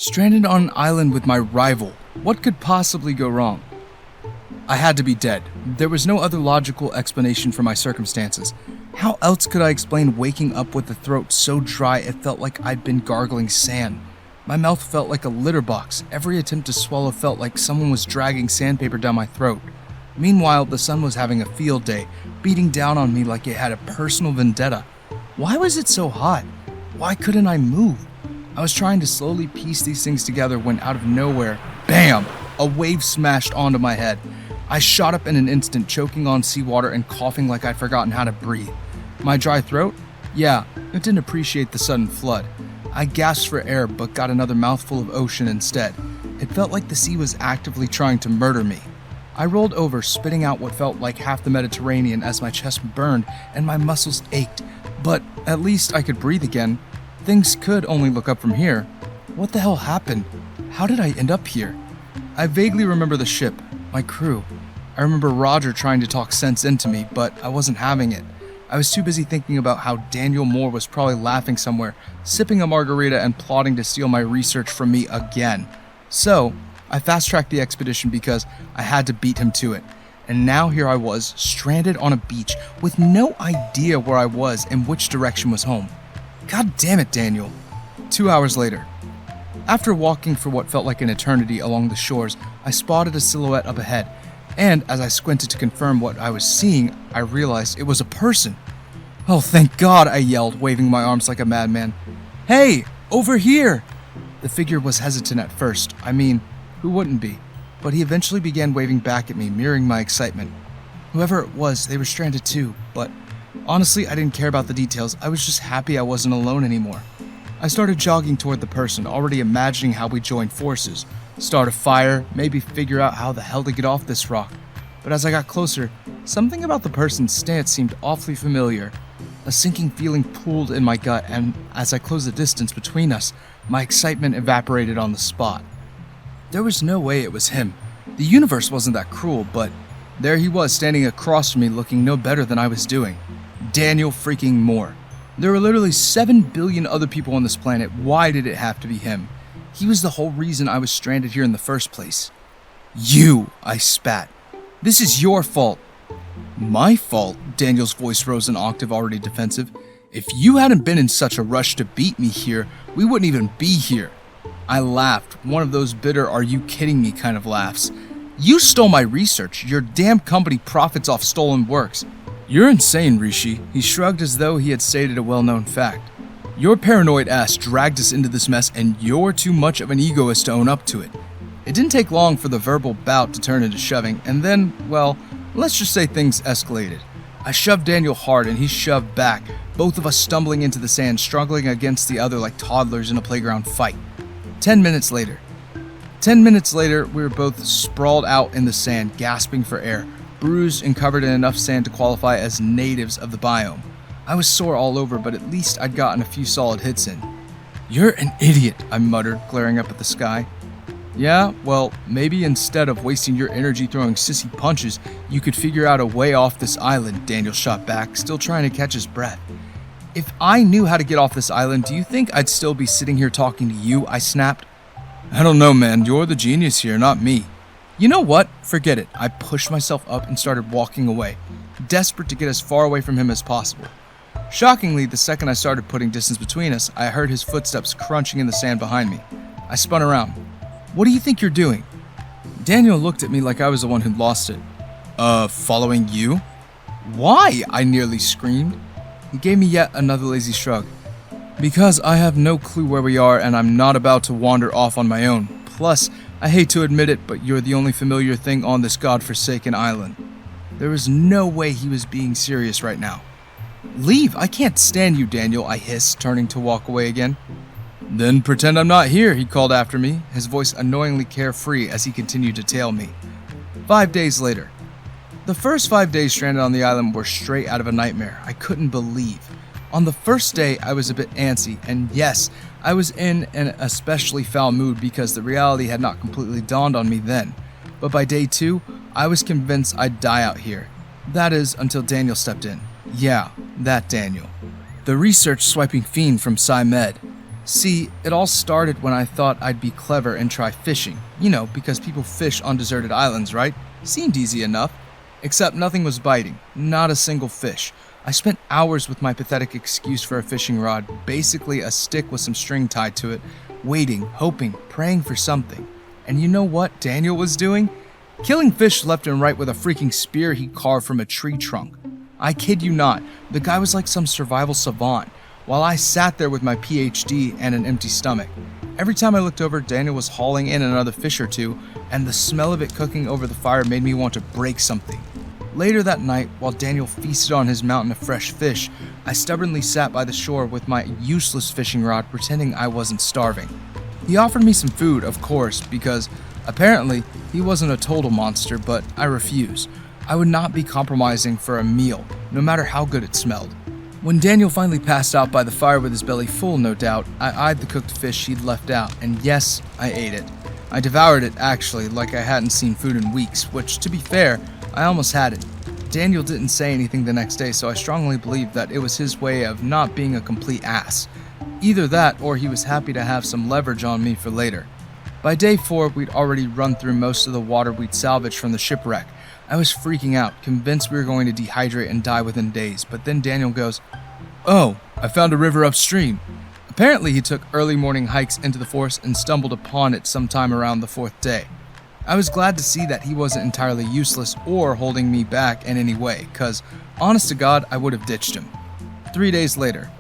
Stranded on an island with my rival. What could possibly go wrong? I had to be dead. There was no other logical explanation for my circumstances. How else could I explain waking up with a throat so dry it felt like I'd been gargling sand? My mouth felt like a litter box. Every attempt to swallow felt like someone was dragging sandpaper down my throat. Meanwhile, the sun was having a field day, beating down on me like it had a personal vendetta. Why was it so hot? Why couldn't I move? I was trying to slowly piece these things together when out of nowhere, BAM! A wave smashed onto my head. I shot up in an instant, choking on seawater and coughing like I'd forgotten how to breathe. My dry throat? Yeah, it didn't appreciate the sudden flood. I gasped for air but got another mouthful of ocean instead. It felt like the sea was actively trying to murder me. I rolled over, spitting out what felt like half the Mediterranean as my chest burned and my muscles ached. But at least I could breathe again. Things could only look up from here. What the hell happened? How did I end up here? I vaguely remember the ship, my crew. I remember Roger trying to talk sense into me, but I wasn't having it. I was too busy thinking about how Daniel Moore was probably laughing somewhere, sipping a margarita and plotting to steal my research from me again. So, I fast-tracked the expedition because I had to beat him to it. And now here I was, stranded on a beach, with no idea where I was and which direction was home. God damn it, Daniel. 2 hours later. After walking for what felt like an eternity along the shores, I spotted a silhouette up ahead, and as I squinted to confirm what I was seeing, I realized it was a person. Oh, thank God, I yelled, waving my arms like a madman. Hey, over here! The figure was hesitant at first. I mean, who wouldn't be? But he eventually began waving back at me, mirroring my excitement. Whoever it was, they were stranded too, but honestly, I didn't care about the details. I was just happy I wasn't alone anymore. I started jogging toward the person, already imagining how we joined forces. Start a fire, maybe figure out how the hell to get off this rock. But as I got closer, something about the person's stance seemed awfully familiar. A sinking feeling pooled in my gut, and as I closed the distance between us, my excitement evaporated on the spot. There was no way it was him. The universe wasn't that cruel, but there he was standing across from me looking no better than I was doing. Daniel freaking Moore. There were literally 7 billion other people on this planet. Why did it have to be him? He was the whole reason I was stranded here in the first place. You, I spat. This is your fault. My fault? Daniel's voice rose an octave, already defensive. If you hadn't been in such a rush to beat me here, we wouldn't even be here. I laughed, one of those bitter "are you kidding me" kind of laughs. You stole my research. Your damn company profits off stolen works. You're insane, Rishi. He shrugged as though he had stated a well-known fact. Your paranoid ass dragged us into this mess, and you're too much of an egoist to own up to it. It didn't take long for the verbal bout to turn into shoving, and then, well, let's just say things escalated. I shoved Daniel hard, and he shoved back, both of us stumbling into the sand, struggling against the other like toddlers in a playground fight. 10 minutes later, we were both sprawled out in the sand, gasping for air, bruised and covered in enough sand to qualify as natives of the biome. I was sore all over, but at least I'd gotten a few solid hits in. You're an idiot, I muttered, glaring up at the sky. Yeah, well, maybe instead of wasting your energy throwing sissy punches, you could figure out a way off this island, Daniel shot back, still trying to catch his breath. If I knew how to get off this island, do you think I'd still be sitting here talking to you? I snapped. I don't know, man. You're the genius here, not me. You know what? Forget it. I pushed myself up and started walking away, desperate to get as far away from him as possible. Shockingly, the second I started putting distance between us, I heard his footsteps crunching in the sand behind me. I spun around. What do you think you're doing? Daniel looked at me like I was the one who'd lost it. Following you? Why? I nearly screamed. He gave me yet another lazy shrug. Because I have no clue where we are and I'm not about to wander off on my own. Plus, I hate to admit it, but you're the only familiar thing on this godforsaken island. There was no way he was being serious right now. Leave! I can't stand you, Daniel, I hissed, turning to walk away again. Then pretend I'm not here, he called after me, his voice annoyingly carefree as he continued to tail me. 5 days later. The first 5 days stranded on the island were straight out of a nightmare. I couldn't believe. On the first day, I was a bit antsy, and yes, I was in an especially foul mood because the reality had not completely dawned on me then. But by day 2, I was convinced I'd die out here. That is, until Daniel stepped in. Yeah, that Daniel. The research swiping fiend from PsyMed. See, it all started when I thought I'd be clever and try fishing. Because people fish on deserted islands, right? Seemed easy enough. Except nothing was biting. Not a single fish. I spent hours with my pathetic excuse for a fishing rod, basically a stick with some string tied to it, waiting, hoping, praying for something. And you know what Daniel was doing? Killing fish left and right with a freaking spear he carved from a tree trunk. I kid you not, the guy was like some survival savant, while I sat there with my PhD and an empty stomach. Every time I looked over, Daniel was hauling in another fish or two, and the smell of it cooking over the fire made me want to break something. Later that night, while Daniel feasted on his mountain of fresh fish, I stubbornly sat by the shore with my useless fishing rod, pretending I wasn't starving. He offered me some food, of course, because apparently he wasn't a total monster, but I refused. I would not be compromising for a meal, no matter how good it smelled. When Daniel finally passed out by the fire with his belly full, no doubt, I eyed the cooked fish he'd left out, and yes, I ate it. I devoured it, actually, like I hadn't seen food in weeks, which, to be fair, I almost had it. Daniel didn't say anything the next day, so I strongly believe that it was his way of not being a complete ass. Either that, or he was happy to have some leverage on me for later. By day 4, we'd already run through most of the water we'd salvaged from the shipwreck. I was freaking out, convinced we were going to dehydrate and die within days, but then Daniel goes, "Oh, I found a river upstream." Apparently he took early morning hikes into the forest and stumbled upon it sometime around the 4th day. I was glad to see that he wasn't entirely useless or holding me back in any way, cause honest to God, I would have ditched him. 3 days later,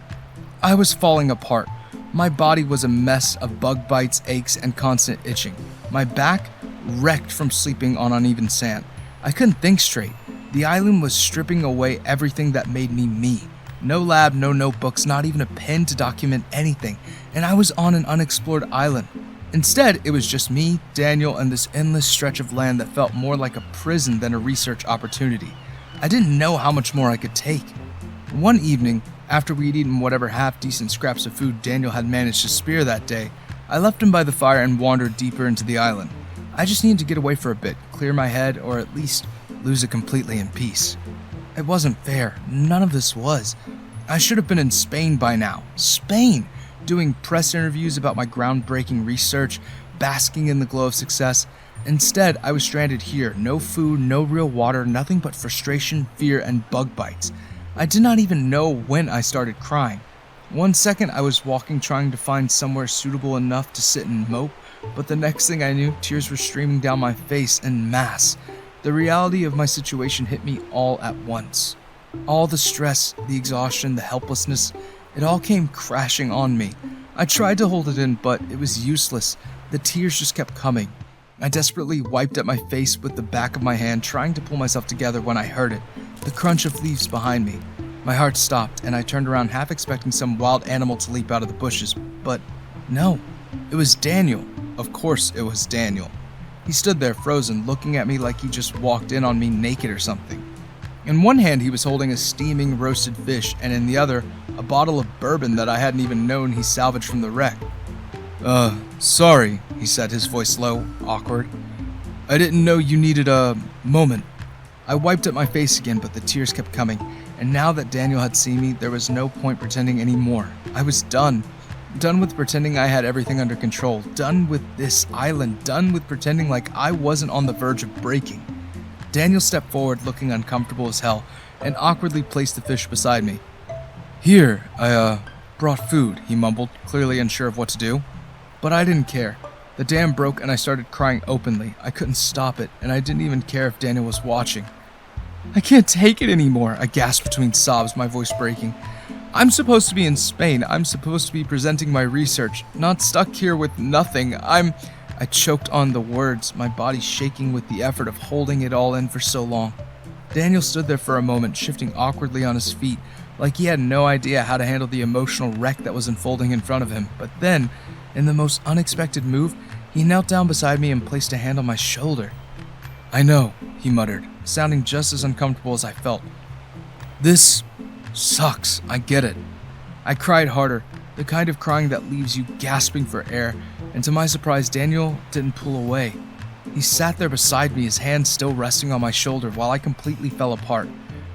I was falling apart. My body was a mess of bug bites, aches, and constant itching. My back wrecked from sleeping on uneven sand. I couldn't think straight. The island was stripping away everything that made me me. No lab, no notebooks, not even a pen to document anything, and I was on an unexplored island. Instead, it was just me, Daniel, and this endless stretch of land that felt more like a prison than a research opportunity. I didn't know how much more I could take. One evening, after we'd eaten whatever half-decent scraps of food Daniel had managed to spare that day, I left him by the fire and wandered deeper into the island. I just needed to get away for a bit, clear my head, or at least lose it completely in peace. It wasn't fair. None of this was. I should have been in Spain by now. Spain! Doing press interviews about my groundbreaking research, basking in the glow of success. Instead, I was stranded here. No food, no real water, nothing but frustration, fear, and bug bites. I did not even know when I started crying. One second I was walking trying to find somewhere suitable enough to sit and mope, but the next thing I knew, tears were streaming down my face en masse. The reality of my situation hit me all at once. All the stress, the exhaustion, the helplessness, it all came crashing on me. I tried to hold it in, but it was useless. The tears just kept coming. I desperately wiped at my face with the back of my hand, trying to pull myself together when I heard it, the crunch of leaves behind me. My heart stopped, and I turned around half expecting some wild animal to leap out of the bushes, but no, it was Daniel. Of course it was Daniel. He stood there frozen, looking at me like he just walked in on me naked or something. In one hand he was holding a steaming roasted fish, and in the other, a bottle of bourbon that I hadn't even known he salvaged from the wreck. Sorry, he said, his voice low, awkward. I didn't know you needed a moment. I wiped at my face again, but the tears kept coming, and now that Daniel had seen me, there was no point pretending anymore. I was done. Done with pretending I had everything under control. Done with this island. Done with pretending like I wasn't on the verge of breaking. Daniel stepped forward, looking uncomfortable as hell, and awkwardly placed the fish beside me. Here, I brought food, he mumbled, clearly unsure of what to do. But I didn't care. The dam broke and I started crying openly. I couldn't stop it, and I didn't even care if Daniel was watching. I can't take it anymore, I gasped between sobs, my voice breaking. I'm supposed to be in Spain. I'm supposed to be presenting my research, not stuck here with nothing. I choked on the words, my body shaking with the effort of holding it all in for so long. Daniel stood there for a moment, shifting awkwardly on his feet, like he had no idea how to handle the emotional wreck that was unfolding in front of him. But then, in the most unexpected move, he knelt down beside me and placed a hand on my shoulder. I know, he muttered, sounding just as uncomfortable as I felt. This sucks, I get it. I cried harder, the kind of crying that leaves you gasping for air, and to my surprise, Daniel didn't pull away. He sat there beside me, his hand still resting on my shoulder while I completely fell apart.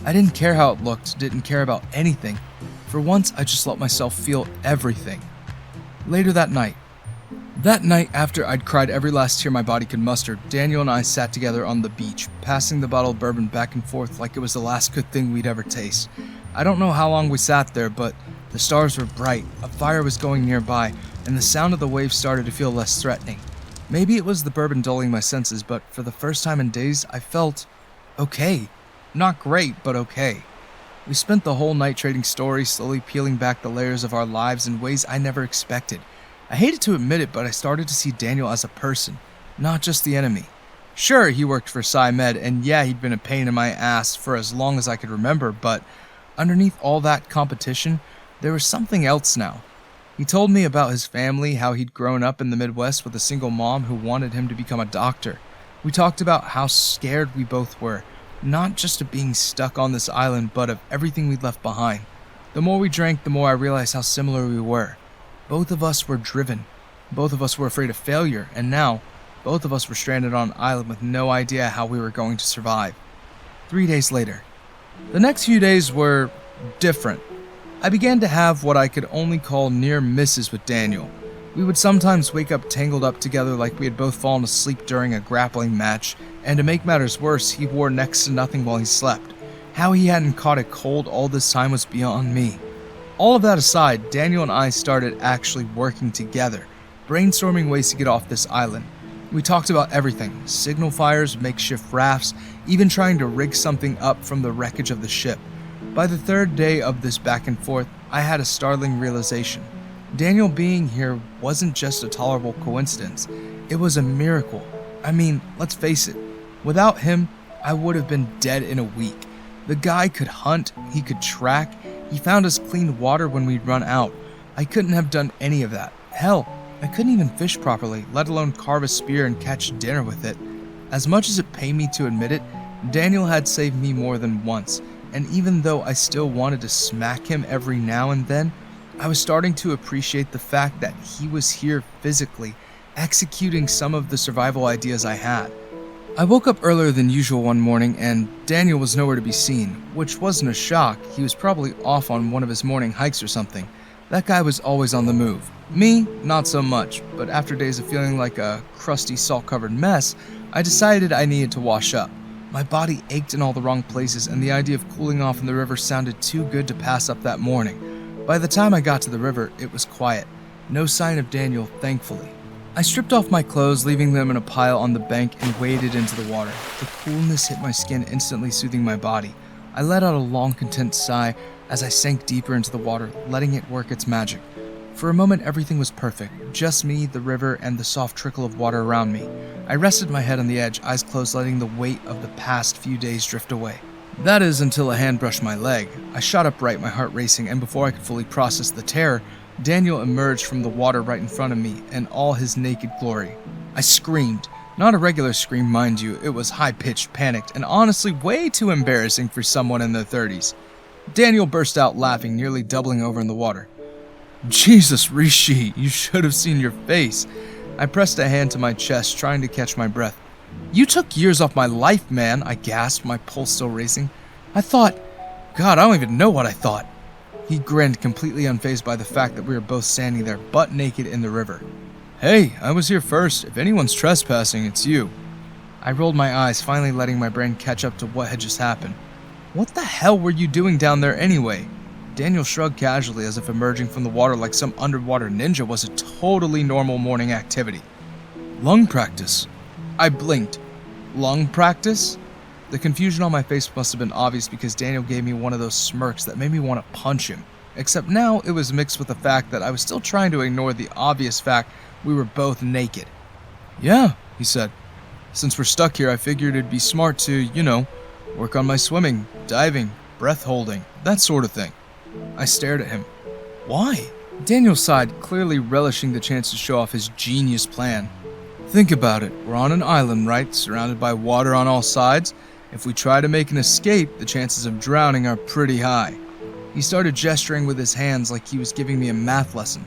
I didn't care how it looked, didn't care about anything. For once, I just let myself feel everything. Later that night, after I'd cried every last tear my body could muster, Daniel and I sat together on the beach, passing the bottle of bourbon back and forth like it was the last good thing we'd ever taste. I don't know how long we sat there, but the stars were bright, a fire was going nearby, and the sound of the waves started to feel less threatening. Maybe it was the bourbon dulling my senses, but for the first time in days, I felt okay. Not great, but okay. We spent the whole night trading stories, slowly peeling back the layers of our lives in ways I never expected. I hated to admit it, but I started to see Daniel as a person, not just the enemy. Sure, he worked for SciMed, and yeah, he'd been a pain in my ass for as long as I could remember, but underneath all that competition, there was something else now. He told me about his family, how he'd grown up in the Midwest with a single mom who wanted him to become a doctor. We talked about how scared we both were, not just of being stuck on this island, but of everything we'd left behind. The more we drank, the more I realized how similar we were. Both of us were driven. Both of us were afraid of failure, and now, both of us were stranded on an island with no idea how we were going to survive. 3 days later. The next few days were different. I began to have what I could only call near misses with Daniel. We would sometimes wake up tangled up together like we had both fallen asleep during a grappling match, and to make matters worse, he wore next to nothing while he slept. How he hadn't caught a cold all this time was beyond me. All of that aside, Daniel and I started actually working together, brainstorming ways to get off this island. We talked about everything, signal fires, makeshift rafts, even trying to rig something up from the wreckage of the ship. By the third day of this back and forth, I had a startling realization. Daniel being here wasn't just a tolerable coincidence. It was a miracle. I mean, let's face it. Without him, I would have been dead in a week. The guy could hunt, he could track, he found us clean water when we'd run out. I couldn't have done any of that. Hell, I couldn't even fish properly, let alone carve a spear and catch dinner with it. As much as it pained me to admit it, Daniel had saved me more than once. And even though I still wanted to smack him every now and then, I was starting to appreciate the fact that he was here physically, executing some of the survival ideas I had. I woke up earlier than usual one morning and Daniel was nowhere to be seen, which wasn't a shock. He was probably off on one of his morning hikes or something. That guy was always on the move. Me, not so much, but after days of feeling like a crusty, salt-covered mess, I decided I needed to wash up. My body ached in all the wrong places, and the idea of cooling off in the river sounded too good to pass up that morning. By the time I got to the river, it was quiet. No sign of Daniel, thankfully. I stripped off my clothes, leaving them in a pile on the bank, and waded into the water. The coolness hit my skin, instantly soothing my body. I let out a long, content sigh as I sank deeper into the water, letting it work its magic. For a moment, everything was perfect. Just me, the river, and the soft trickle of water around me. I rested my head on the edge, eyes closed, letting the weight of the past few days drift away. That is, until a hand brushed my leg. I shot upright, my heart racing, and before I could fully process the terror, Daniel emerged from the water right in front of me in all his naked glory. I screamed. Not a regular scream, mind you. It was high-pitched, panicked, and honestly way too embarrassing for someone in their 30s. Daniel burst out laughing, nearly doubling over in the water. Jesus, Rishi, you should have seen your face. I pressed a hand to my chest, trying to catch my breath. You took years off my life, man, I gasped, my pulse still racing. God, I don't even know what I thought. He grinned, completely unfazed by the fact that we were both standing there, butt naked in the river. Hey, I was here first. If anyone's trespassing, it's you. I rolled my eyes, finally letting my brain catch up to what had just happened. What the hell were you doing down there anyway? Daniel shrugged casually, as if emerging from the water like some underwater ninja was a totally normal morning activity. Lung practice. I blinked. Lung practice? The confusion on my face must have been obvious because Daniel gave me one of those smirks that made me want to punch him. Except now it was mixed with the fact that I was still trying to ignore the obvious fact we were both naked. Yeah, he said. Since we're stuck here, I figured it'd be smart to, work on my swimming, diving, breath holding, that sort of thing. I stared at him. Why? Daniel sighed, clearly relishing the chance to show off his genius plan. Think about it. We're on an island, right? Surrounded by water on all sides. If we try to make an escape, the chances of drowning are pretty high. He started gesturing with his hands like he was giving me a math lesson.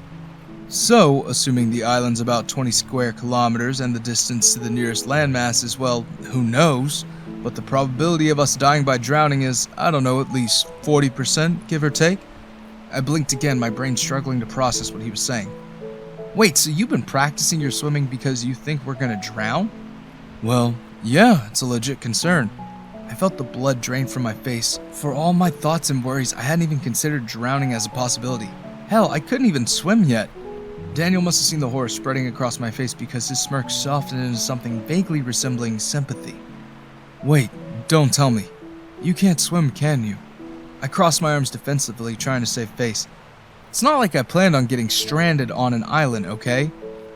So, assuming the island's about 20 square kilometers and the distance to the nearest landmass is, well, who knows? But the probability of us dying by drowning is, at least 40%, give or take. I blinked again, my brain struggling to process what he was saying. Wait, so you've been practicing your swimming because you think we're gonna drown? Well, yeah, it's a legit concern. I felt the blood drain from my face. For all my thoughts and worries, I hadn't even considered drowning as a possibility. Hell, I couldn't even swim yet. Daniel must have seen the horror spreading across my face because his smirk softened into something vaguely resembling sympathy. Wait, don't tell me. You can't swim, can you? I crossed my arms defensively, trying to save face. It's not like I planned on getting stranded on an island, okay?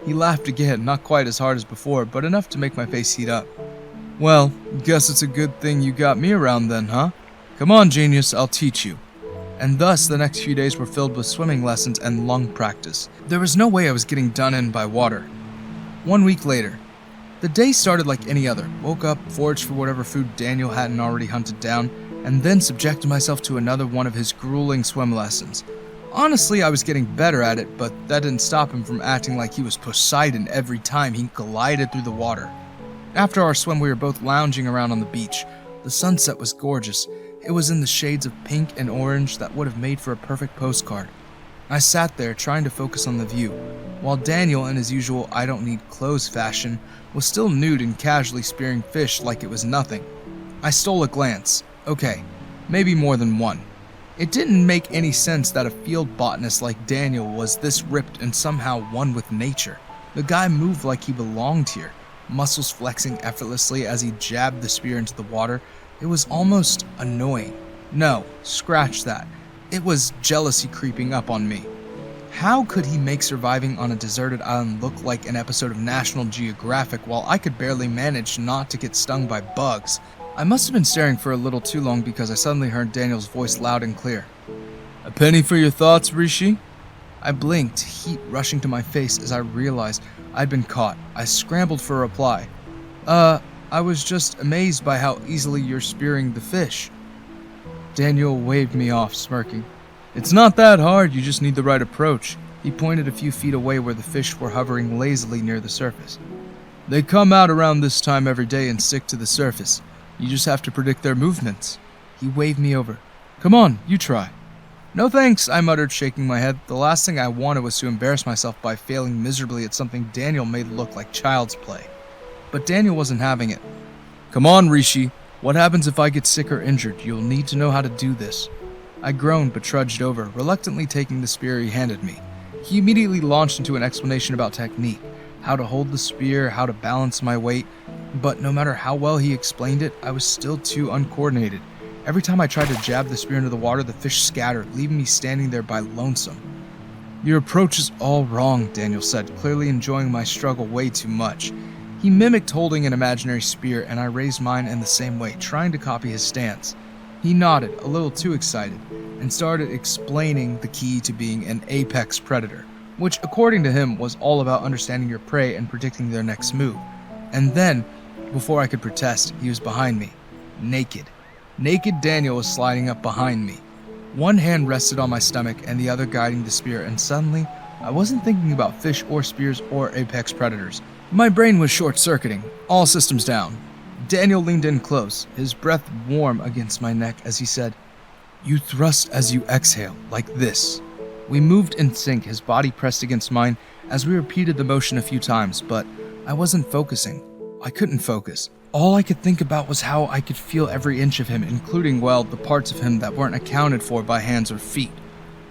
He laughed again, not quite as hard as before, but enough to make my face heat up. Well, guess it's a good thing you got me around then, huh? Come on, genius, I'll teach you. And thus, the next few days were filled with swimming lessons and lung practice. There was no way I was getting done in by water. 1 week later, the day started like any other. Woke up, foraged for whatever food Daniel hadn't already hunted down, and then subjected myself to another one of his grueling swim lessons. Honestly, I was getting better at it, but that didn't stop him from acting like he was Poseidon every time he glided through the water. After our swim, we were both lounging around on the beach. The sunset was gorgeous. It was in the shades of pink and orange that would have made for a perfect postcard. I sat there trying to focus on the view, while Daniel, in his usual I don't need clothes fashion, was still nude and casually spearing fish like it was nothing. I stole a glance. Okay, maybe more than one. It didn't make any sense that a field botanist like Daniel was this ripped and somehow one with nature. The guy moved like he belonged here, muscles flexing effortlessly as he jabbed the spear into the water. It was almost annoying. No, scratch that. It was jealousy creeping up on me. How could he make surviving on a deserted island look like an episode of National Geographic while I could barely manage not to get stung by bugs? I must have been staring for a little too long because I suddenly heard Daniel's voice loud and clear. A penny for your thoughts, Rishi? I blinked, heat rushing to my face as I realized I'd been caught. I scrambled for a reply. I was just amazed by how easily you're spearing the fish. Daniel waved me off, smirking. It's not that hard, you just need the right approach. He pointed a few feet away where the fish were hovering lazily near the surface. They come out around this time every day and stick to the surface. You just have to predict their movements. He waved me over. Come on, you try. No thanks, I muttered, shaking my head. The last thing I wanted was to embarrass myself by failing miserably at something Daniel made look like child's play. But Daniel wasn't having it. Come on, Rishi. What happens if I get sick or injured? You'll need to know how to do this. I groaned but trudged over, reluctantly taking the spear he handed me. He immediately launched into an explanation about technique, how to hold the spear, how to balance my weight, but no matter how well he explained it, I was still too uncoordinated. Every time I tried to jab the spear into the water, the fish scattered, leaving me standing there by lonesome. Your approach is all wrong, Daniel said, clearly enjoying my struggle way too much. He mimicked holding an imaginary spear, and I raised mine in the same way, trying to copy his stance. He nodded, a little too excited, and started explaining the key to being an apex predator, which, according to him, was all about understanding your prey and predicting their next move. And then, before I could protest, he was behind me, naked. Naked Daniel was sliding up behind me. One hand rested on my stomach and the other guiding the spear, and suddenly, I wasn't thinking about fish or spears or apex predators. My brain was short-circuiting, all systems down. Daniel leaned in close, his breath warm against my neck as he said, You thrust as you exhale, like this. We moved in sync, his body pressed against mine as we repeated the motion a few times, but I wasn't focusing. I couldn't focus. All I could think about was how I could feel every inch of him, including, well, the parts of him that weren't accounted for by hands or feet.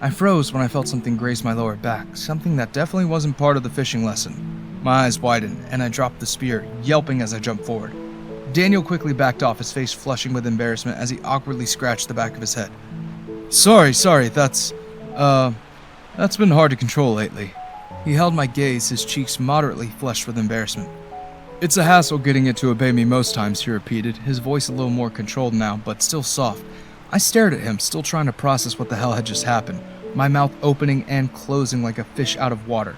I froze when I felt something graze my lower back, something that definitely wasn't part of the fishing lesson. My eyes widened, and I dropped the spear, yelping as I jumped forward. Daniel quickly backed off, his face flushing with embarrassment as he awkwardly scratched the back of his head. Sorry, that's been hard to control lately. He held my gaze, his cheeks moderately flushed with embarrassment. It's a hassle getting it to obey me most times, he repeated, his voice a little more controlled now, but still soft. I stared at him, still trying to process what the hell had just happened, my mouth opening and closing like a fish out of water.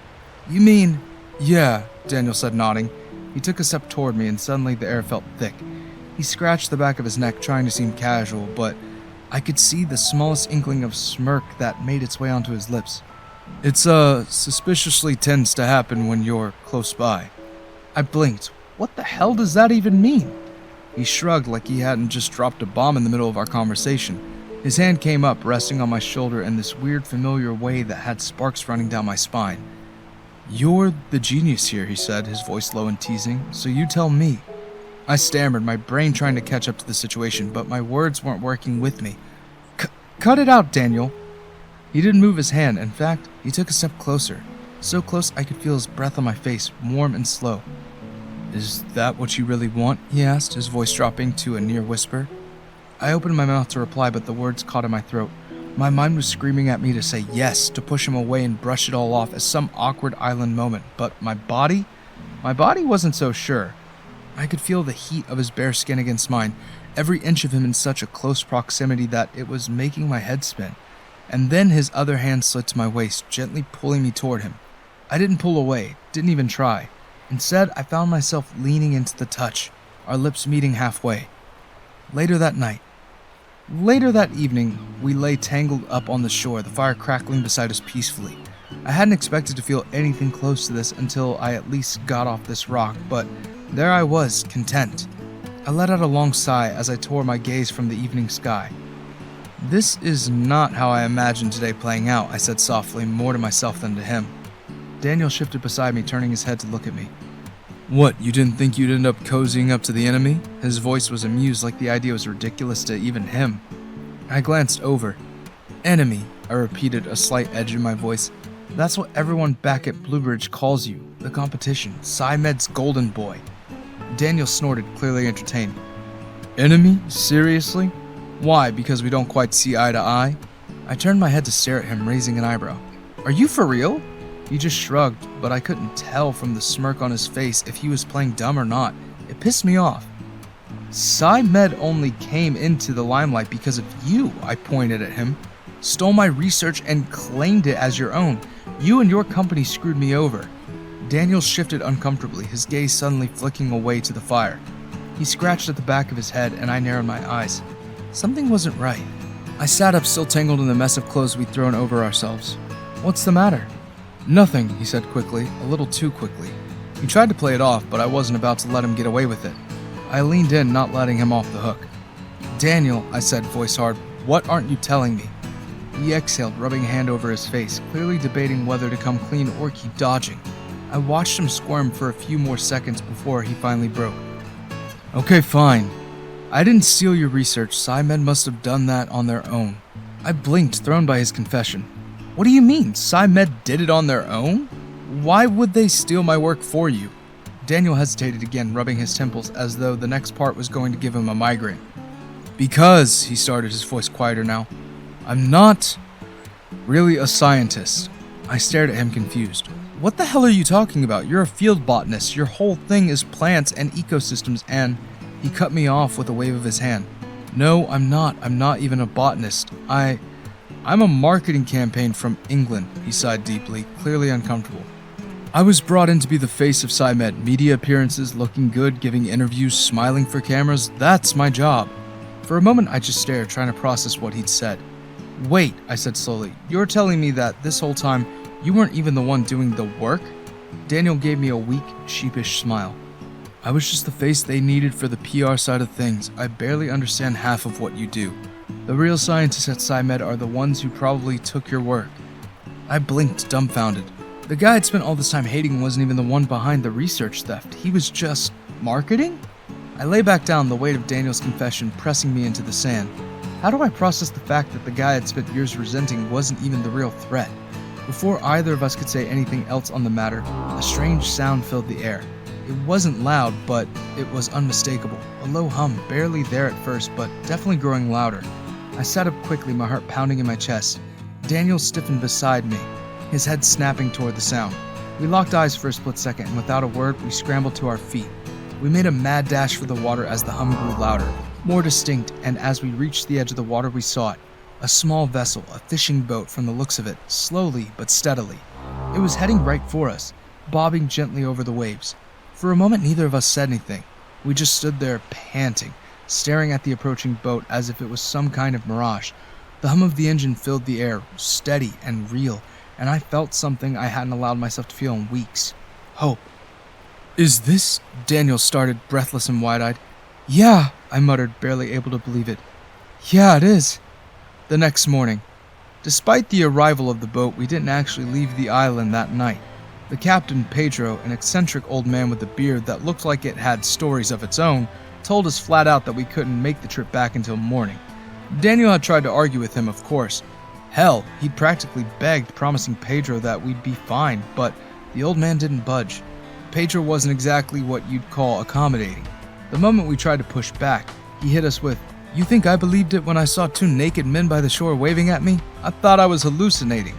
You mean... Yeah, Daniel said, nodding. He took a step toward me, and suddenly the air felt thick. He scratched the back of his neck, trying to seem casual, but I could see the smallest inkling of smirk that made its way onto his lips. It's, suspiciously tends to happen when you're close by. I blinked. What the hell does that even mean? He shrugged like he hadn't just dropped a bomb in the middle of our conversation. His hand came up, resting on my shoulder in this weird, familiar way that had sparks running down my spine. "You're the genius here," he said, his voice low and teasing, "so you tell me." I stammered, my brain trying to catch up to the situation, but my words weren't working with me. Cut it out, Daniel." He didn't move his hand. In fact, he took a step closer, so close I could feel his breath on my face, warm and slow. "Is that what you really want?" he asked, his voice dropping to a near whisper. I opened my mouth to reply, but the words caught in my throat. My mind was screaming at me to say yes, to push him away and brush it all off as some awkward island moment, but my body wasn't so sure. I could feel the heat of his bare skin against mine, every inch of him in such a close proximity that it was making my head spin. And then his other hand slid to my waist, gently pulling me toward him. I didn't pull away, didn't even try. Instead, I found myself leaning into the touch, our lips meeting halfway. Later that evening, we lay tangled up on the shore, the fire crackling beside us peacefully. I hadn't expected to feel anything close to this until I at least got off this rock, but there I was, content. I let out a long sigh as I tore my gaze from the evening sky. "This is not how I imagined today playing out," I said softly, more to myself than to him. Daniel shifted beside me, turning his head to look at me. "What, you didn't think you'd end up cozying up to the enemy?" His voice was amused, like the idea was ridiculous to even him. I glanced over. "Enemy," I repeated, a slight edge in my voice. "That's what everyone back at Bluebridge calls you. The competition. SciMed's golden boy." Daniel snorted, clearly entertained. "Enemy? Seriously? Why, because we don't quite see eye to eye?" I turned my head to stare at him, raising an eyebrow. "Are you for real?" He just shrugged, but I couldn't tell from the smirk on his face if he was playing dumb or not. It pissed me off. "SciMed only came into the limelight because of you," I pointed at him. "Stole my research and claimed it as your own. You and your company screwed me over." Daniel shifted uncomfortably, his gaze suddenly flicking away to the fire. He scratched at the back of his head, and I narrowed my eyes. Something wasn't right. I sat up, still tangled in the mess of clothes we'd thrown over ourselves. "What's the matter?" "Nothing," he said quickly, a little too quickly. He tried to play it off, but I wasn't about to let him get away with it. I leaned in, not letting him off the hook. "Daniel," I said, voice hard, "what aren't you telling me?" He exhaled, rubbing a hand over his face, clearly debating whether to come clean or keep dodging. I watched him squirm for a few more seconds before he finally broke. "Okay, fine. I didn't steal your research. SciMed must have done that on their own." I blinked, thrown by his confession. "What do you mean? SciMed did it on their own? Why would they steal my work for you?" Daniel hesitated again, rubbing his temples as though the next part was going to give him a migraine. "Because," he started, his voice quieter now, "I'm not really a scientist." I stared at him confused. "What the hell are you talking about? You're a field botanist. Your whole thing is plants and ecosystems and..." He cut me off with a wave of his hand. "No, I'm not. I'm not even a botanist. I'm a marketing campaign from England," he sighed deeply, clearly uncomfortable. "I was brought in to be the face of SciMed. Media appearances, looking good, giving interviews, smiling for cameras. That's my job." For a moment, I just stared, trying to process what he'd said. "Wait," I said slowly. "You're telling me that this whole time, you weren't even the one doing the work?" Daniel gave me a weak, sheepish smile. "I was just the face they needed for the PR side of things. I barely understand half of what you do. The real scientists at SciMed are the ones who probably took your work." I blinked, dumbfounded. The guy I'd spent all this time hating wasn't even the one behind the research theft. He was just marketing? I lay back down, the weight of Daniel's confession pressing me into the sand. How do I process the fact that the guy I'd spent years resenting wasn't even the real threat? Before either of us could say anything else on the matter, a strange sound filled the air. It wasn't loud, but it was unmistakable. A low hum, barely there at first, but definitely growing louder. I sat up quickly, my heart pounding in my chest. Daniel stiffened beside me, his head snapping toward the sound. We locked eyes for a split second, and without a word, we scrambled to our feet. We made a mad dash for the water as the hum grew louder, more distinct, and as we reached the edge of the water, we saw it. A small vessel, a fishing boat from the looks of it, slowly but steadily. It was heading right for us, bobbing gently over the waves. For a moment, neither of us said anything. We just stood there, panting, staring at the approaching boat as if it was some kind of mirage. The hum of the engine filled the air, steady and real, and I felt something I hadn't allowed myself to feel in weeks. Hope. "Is this..." Daniel started, breathless and wide-eyed. "Yeah," I muttered, barely able to believe it. "Yeah, it is." The next morning. Despite the arrival of the boat, we didn't actually leave the island that night. The captain, Pedro, an eccentric old man with a beard that looked like it had stories of its own, told us flat out that we couldn't make the trip back until morning. Daniel had tried to argue with him, of course. Hell, he'd practically begged, promising Pedro that we'd be fine, but the old man didn't budge. Pedro wasn't exactly what you'd call accommodating. The moment we tried to push back, he hit us with, "You think I believed it when I saw two naked men by the shore waving at me? I thought I was hallucinating.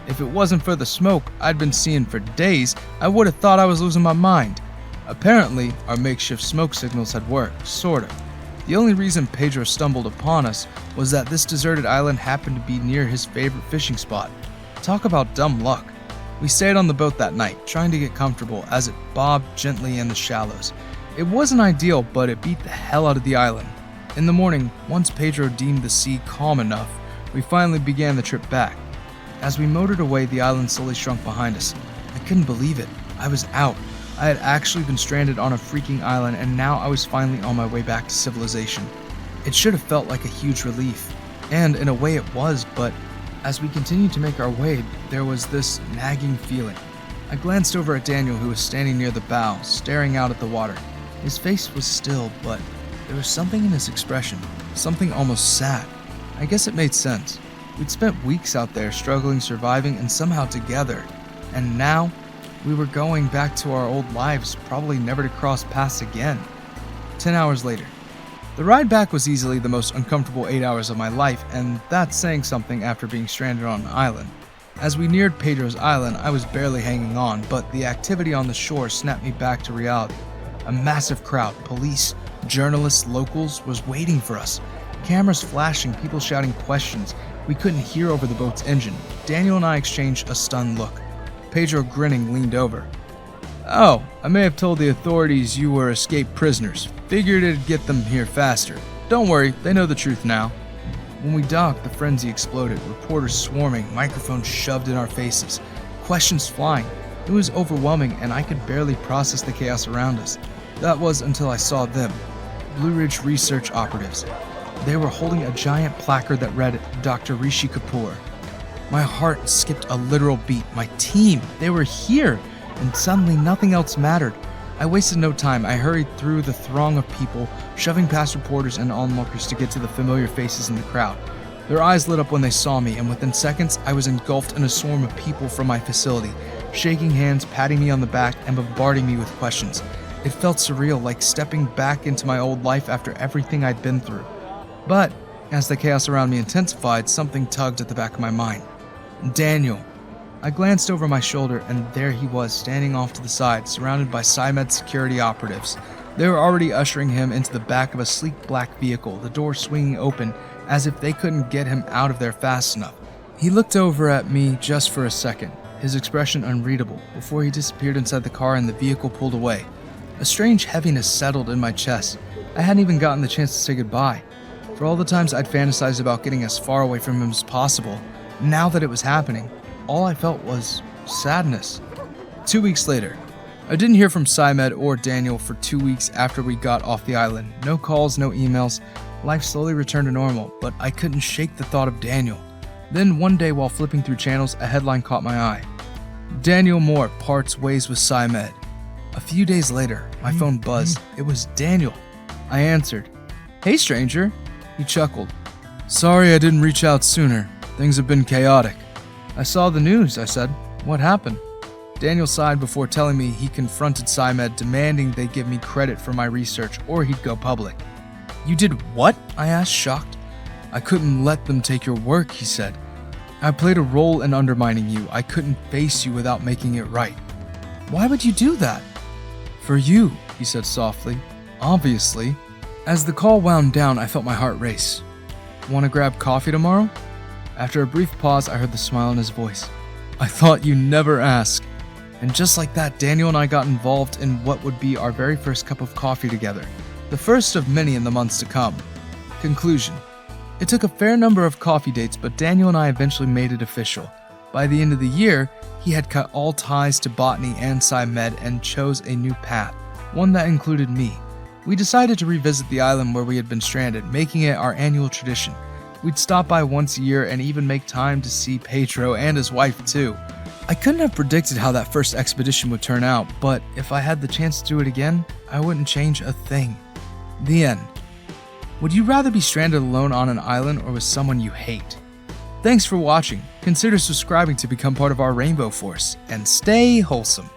If it wasn't for the smoke I'd been seeing for days, I would have thought I was losing my mind." Apparently, our makeshift smoke signals had worked, sort of. The only reason Pedro stumbled upon us was that this deserted island happened to be near his favorite fishing spot. Talk about dumb luck. We stayed on the boat that night, trying to get comfortable as it bobbed gently in the shallows. It wasn't ideal, but it beat the hell out of the island. In the morning, once Pedro deemed the sea calm enough, we finally began the trip back. As we motored away, the island slowly shrunk behind us. I couldn't believe it. I was out. I had actually been stranded on a freaking island, and now I was finally on my way back to civilization. It should have felt like a huge relief, and in a way it was, but as we continued to make our way, there was this nagging feeling. I glanced over at Daniel, who was standing near the bow, staring out at the water. His face was still, but there was something in his expression, something almost sad. I guess it made sense. We'd spent weeks out there struggling, surviving, and somehow together, and now we were going back to our old lives, probably never to cross paths again. 10 hours later. The ride back was easily the most uncomfortable 8 hours of my life, and that's saying something after being stranded on an island. As we neared Pedro's island, I was barely hanging on, but the activity on the shore snapped me back to reality. A massive crowd, police, journalists, locals, was waiting for us. Cameras flashing, people shouting questions. We couldn't hear over the boat's engine. Daniel and I exchanged a stunned look. Pedro, grinning, leaned over. "Oh, I may have told the authorities you were escaped prisoners. Figured it'd get them here faster. Don't worry, they know the truth now." When we docked, the frenzy exploded. Reporters swarming, microphones shoved in our faces, questions flying. It was overwhelming, and I could barely process the chaos around us. That was until I saw them, Blue Ridge research operatives. They were holding a giant placard that read, "Dr. Rishi Kapoor." My heart skipped a literal beat. My team, they were here, and suddenly nothing else mattered. I wasted no time. I hurried through the throng of people, shoving past reporters and onlookers to get to the familiar faces in the crowd. Their eyes lit up when they saw me, and within seconds, I was engulfed in a swarm of people from my facility, shaking hands, patting me on the back, and bombarding me with questions. It felt surreal, like stepping back into my old life after everything I'd been through. But as the chaos around me intensified, something tugged at the back of my mind. Daniel. I glanced over my shoulder, and there he was, standing off to the side, surrounded by SciMed security operatives. They were already ushering him into the back of a sleek black vehicle, the door swinging open as if they couldn't get him out of there fast enough. He looked over at me just for a second, his expression unreadable, before he disappeared inside the car and the vehicle pulled away. A strange heaviness settled in my chest. I hadn't even gotten the chance to say goodbye. For all the times I'd fantasized about getting as far away from him as possible, now that it was happening, all I felt was sadness. 2 weeks later. I didn't hear from SciMed or Daniel for 2 weeks after we got off the island. No calls, no emails. Life slowly returned to normal, but I couldn't shake the thought of Daniel. Then one day while flipping through channels, a headline caught my eye. Daniel Moore parts ways with SciMed. A few days later, my phone buzzed. It was Daniel. I answered. "Hey, stranger." He chuckled. "Sorry I didn't reach out sooner. Things have been chaotic." "I saw the news," I said. "What happened?" Daniel sighed before telling me he confronted SciMed, demanding they give me credit for my research or he'd go public. "You did what?" I asked, shocked. "I couldn't let them take your work," he said. "I played a role in undermining you. I couldn't face you without making it right." "Why would you do that?" "For you," he said softly. "Obviously." As the call wound down, I felt my heart race. "Want to grab coffee tomorrow?" After a brief pause, I heard the smile in his voice. "I thought you never ask." And just like that, Daniel and I got involved in what would be our very first cup of coffee together, the first of many in the months to come. Conclusion. It took a fair number of coffee dates, but Daniel and I eventually made it official. By the end of the year, he had cut all ties to botany and SciMed and chose a new path, one that included me. We decided to revisit the island where we had been stranded, making it our annual tradition. We'd stop by once a year and even make time to see Pedro and his wife too. I couldn't have predicted how that first expedition would turn out, but if I had the chance to do it again, I wouldn't change a thing. The end. Would you rather be stranded alone on an island or with someone you hate? Thanks for watching. Consider subscribing to become part of our Rainbow Force, and stay wholesome.